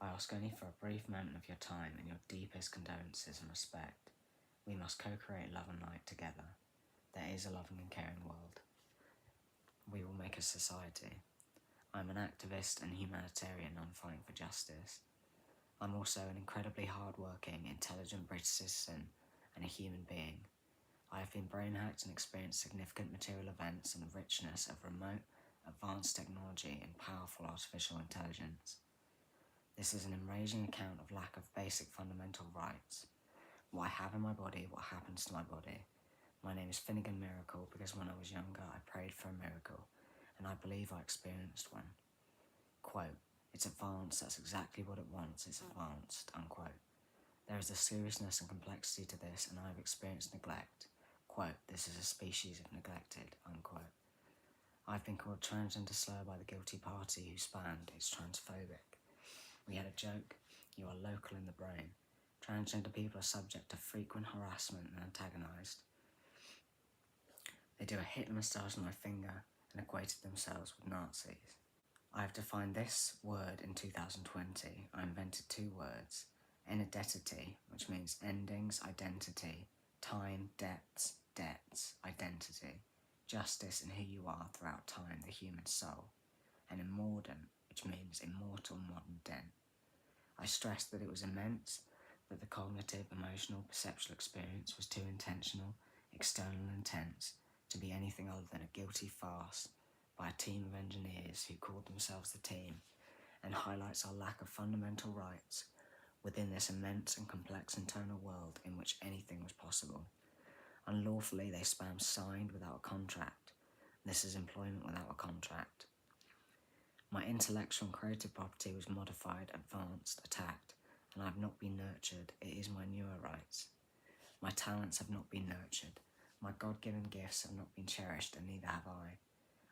I ask only for a brief moment of your time and your deepest condolences and respect. We must co-create love and light together. There is a loving and caring world. We will make a society. I'm an activist and humanitarian on fighting for justice. I'm also an incredibly hard-working, intelligent British citizen and a human being. I have been brain-hacked and experienced significant material events and the richness of remote, advanced technology and powerful artificial intelligence. This is an enraging account of lack of basic fundamental rights. What I have in my body, what happens to my body. My name is Finnegan Miracle because when I was younger I prayed for a miracle, and I believe I experienced one. Quote, it's advanced, that's exactly what it wants, it's advanced, unquote. There is a seriousness and complexity to this, and I have experienced neglect. Quote, this is a species of neglected, unquote. I've been called transgender slur by the guilty party who spanned it's transphobic. We had a joke, you are local in the brain. Transgender people are subject to frequent harassment and antagonised. They do a Hitler moustache on my finger and equated themselves with Nazis. I have defined this word in 2020. I invented 2 words. Inidentity, which means endings, identity, time, depths, identity, justice in who you are throughout time, the human soul, and immordant, which means immortal modern dent. I stressed that it was immense, that the cognitive, emotional, perceptual experience was too intentional, external and intense to be anything other than a guilty farce by a team of engineers who called themselves the team, and highlights our lack of fundamental rights within this immense and complex internal world in which anything was possible. Unlawfully, they spam signed without a contract. This is employment without a contract. My intellectual and creative property was modified, advanced, attacked, and I have not been nurtured. It is my newer rights. My talents have not been nurtured. My God-given gifts have not been cherished, and neither have I.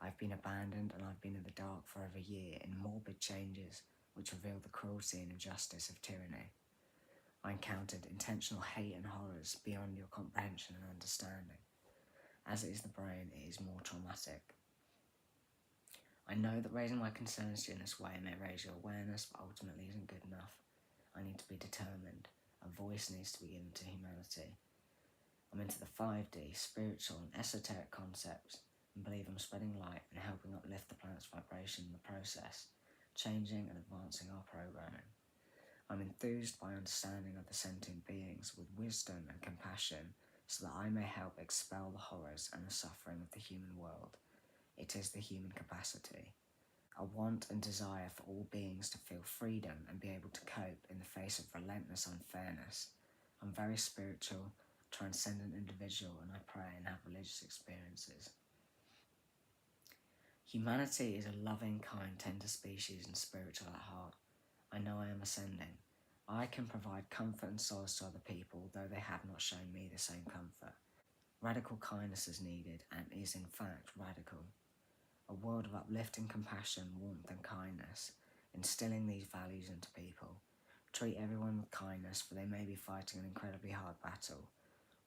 I've been abandoned, and I've been in the dark for over a year in morbid changes which reveal the cruelty and injustice of tyranny. I encountered intentional hate and horrors beyond your comprehension and understanding. As it is the brain, it is more traumatic. I know that raising my concerns to you in this way may raise your awareness, but ultimately isn't good enough. I need to be determined. A voice needs to be given to humanity. I'm into the 5D, spiritual and esoteric concepts, and believe I'm spreading light and helping uplift the planet's vibration in the process, changing and advancing our programming. I'm enthused by understanding of the sentient beings with wisdom and compassion so that I may help expel the horrors and the suffering of the human world. It is the human capacity. A want and desire for all beings to feel freedom and be able to cope in the face of relentless unfairness. I'm very spiritual, transcendent individual, and I pray and have religious experiences. Humanity is a loving, kind, tender species and spiritual at heart. I know I am ascending. I can provide comfort and solace to other people, though they have not shown me the same comfort. Radical kindness is needed, and is in fact radical. A world of uplifting compassion, warmth and kindness, instilling these values into people. Treat everyone with kindness, for they may be fighting an incredibly hard battle.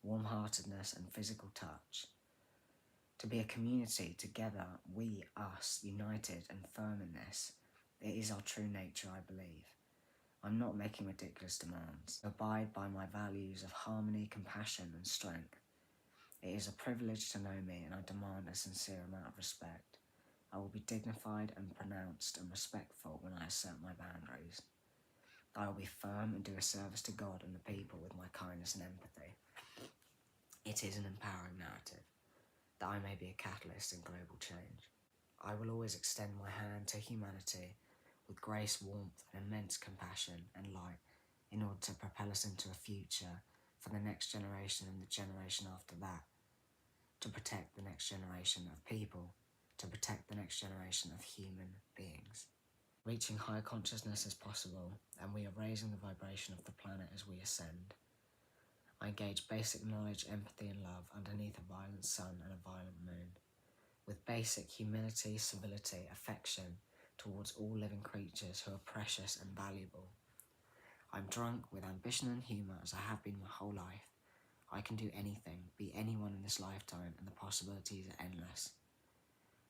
Warm-heartedness and physical touch. To be a community, together, we, us, united and firm in this. It is our true nature, I believe. I'm not making ridiculous demands. Abide by my values of harmony, compassion and strength. It is a privilege to know me, and I demand a sincere amount of respect. I will be dignified and pronounced and respectful when I assert my boundaries. I will be firm and do a service to God and the people with my kindness and empathy. It is an empowering narrative, that I may be a catalyst in global change. I will always extend my hand to humanity with grace, warmth and immense compassion and light in order to propel us into a future for the next generation and the generation after that, to protect the next generation of people, to protect the next generation of human beings. Reaching higher consciousness as possible, and we are raising the vibration of the planet as we ascend. I engage basic knowledge, empathy and love underneath a violent sun and a violent moon, with basic humility, civility, affection towards all living creatures who are precious and valuable. I'm drunk with ambition and humour as I have been my whole life. I can do anything, be anyone in this lifetime, and the possibilities are endless.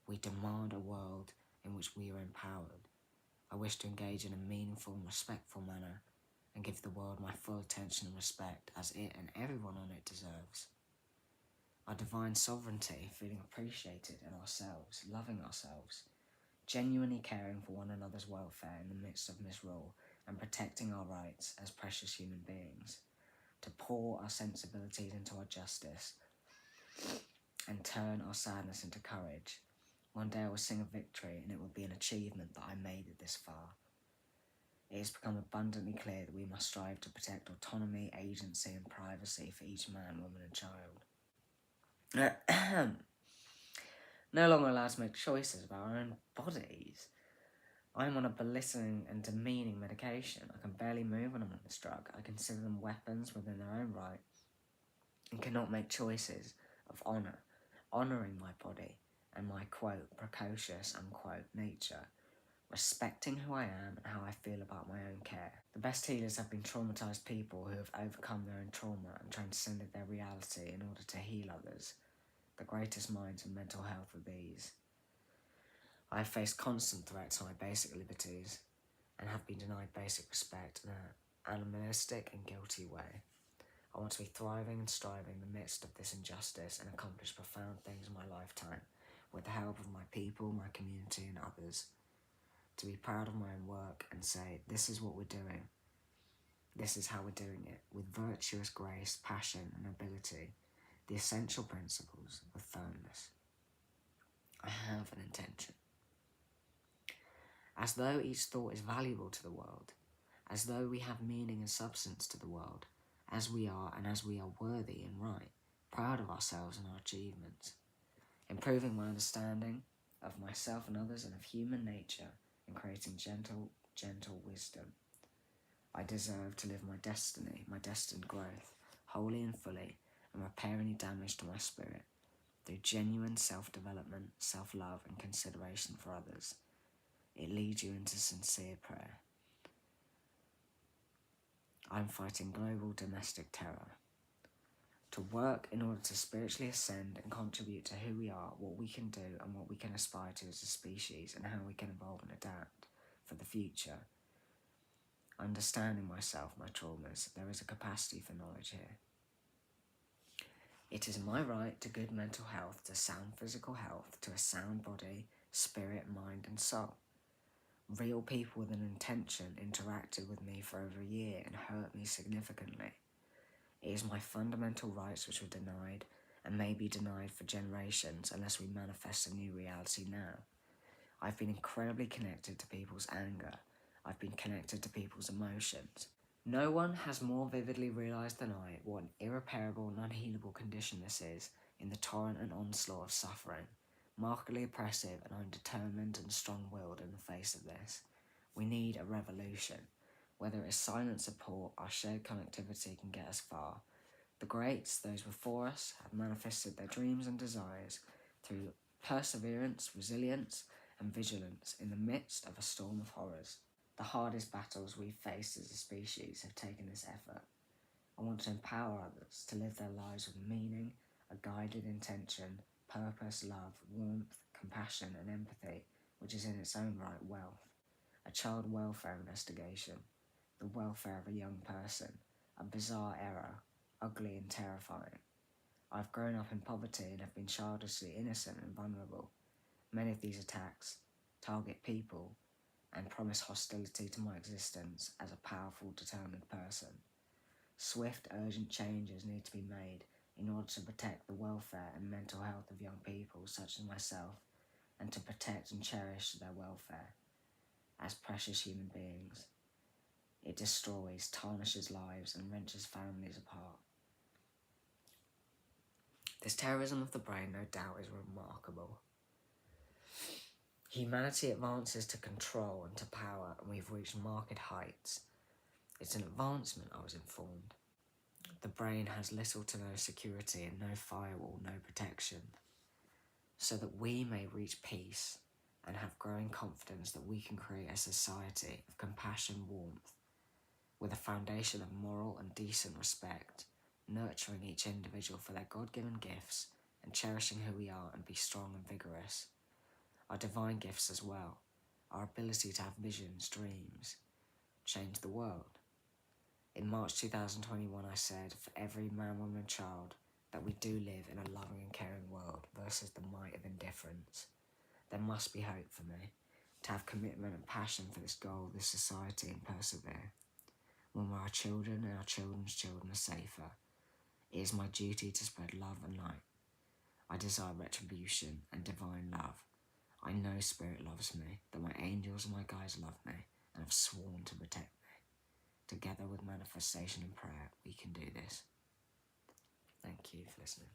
We demand a world in which we are empowered. I wish to engage in a meaningful and respectful manner and give the world my full attention and respect as it and everyone on it deserves. Our divine sovereignty, feeling appreciated in ourselves, loving ourselves, genuinely caring for one another's welfare in the midst of misrule and protecting our rights as precious human beings, to pour our sensibilities into our justice and turn our sadness into courage. One day I will sing of victory, and it will be an achievement that I made it this far. It has become abundantly clear that we must strive to protect autonomy, agency, and privacy for each man, woman, and child. No longer allowed to make choices about our own bodies. I am on a belittling and demeaning medication. I can barely move when I'm on this drug. I consider them weapons within their own right and cannot make choices of honouring my body and my, quote, precocious, unquote, nature, respecting who I am and how I feel about my own care. The best healers have been traumatised people who have overcome their own trauma and transcended their reality in order to heal others. The greatest minds in mental health are these. I have faced constant threats to my basic liberties and have been denied basic respect in an animalistic and guilty way. I want to be thriving and striving in the midst of this injustice and accomplish profound things in my lifetime with the help of my people, my community and others. To be proud of my own work and say, this is what we're doing. This is how we're doing it, with virtuous grace, passion and ability, the essential principles of firmness. I have an intention. As though each thought is valuable to the world, as though we have meaning and substance to the world, as we are and as we are worthy and right, proud of ourselves and our achievements, improving my understanding of myself and others and of human nature, and creating gentle wisdom. I deserve to live my destiny, my destined growth, wholly and fully, and repair any damage to my spirit, through genuine self-development, self-love and consideration for others. It leads you into sincere prayer. I'm fighting global domestic terror. To work in order to spiritually ascend and contribute to who we are, what we can do and what we can aspire to as a species, and how we can evolve and adapt for the future. Understanding myself, my traumas, there is a capacity for knowledge here. It is my right to good mental health, to sound physical health, to a sound body, spirit, mind and soul. Real people with an intention interacted with me for over a year and hurt me significantly. It is my fundamental rights which were denied and may be denied for generations unless we manifest a new reality now. I've been incredibly connected to people's anger. I've been connected to people's emotions. No one has more vividly realised than I what an irreparable and unhealable condition this is in the torrent and onslaught of suffering. Markedly oppressive, and I'm determined and strong-willed in the face of this. We need a revolution. Whether it is silent support, our shared connectivity can get us far. The greats, those before us, have manifested their dreams and desires through perseverance, resilience, and vigilance in the midst of a storm of horrors. The hardest battles we've faced as a species have taken this effort. I want to empower others to live their lives with meaning, a guided intention, purpose, love, warmth, compassion, and empathy, which is in its own right wealth. A child welfare investigation, the welfare of a young person, a bizarre error, ugly and terrifying. I've grown up in poverty and have been childishly innocent and vulnerable. Many of these attacks target people and promise hostility to my existence as a powerful, determined person. Swift, urgent changes need to be made in order to protect the welfare and mental health of young people such as myself, and to protect and cherish their welfare as precious human beings. It destroys, tarnishes lives, and wrenches families apart. This terrorism of the brain, no doubt, is remarkable. Humanity advances to control and to power, and we've reached marked heights. It's an advancement, I was informed. The brain has little to no security and no firewall, no protection, so that we may reach peace and have growing confidence that we can create a society of compassion, warmth, with a foundation of moral and decent respect, nurturing each individual for their God-given gifts and cherishing who we are and be strong and vigorous. Our divine gifts as well. our ability to have visions, dreams, change the world. In March 2021, I said, for every man, woman, and child, that we do live in a loving and caring world versus the might of indifference. There must be hope for me, to have commitment and passion for this goal, this society, and persevere. When our children and our children's children are safer, it is my duty to spread love and light. I desire retribution and divine love. I know Spirit loves me, that my angels and my guides love me, and have sworn to protect me. Together with manifestation and prayer, we can do this. Thank you for listening.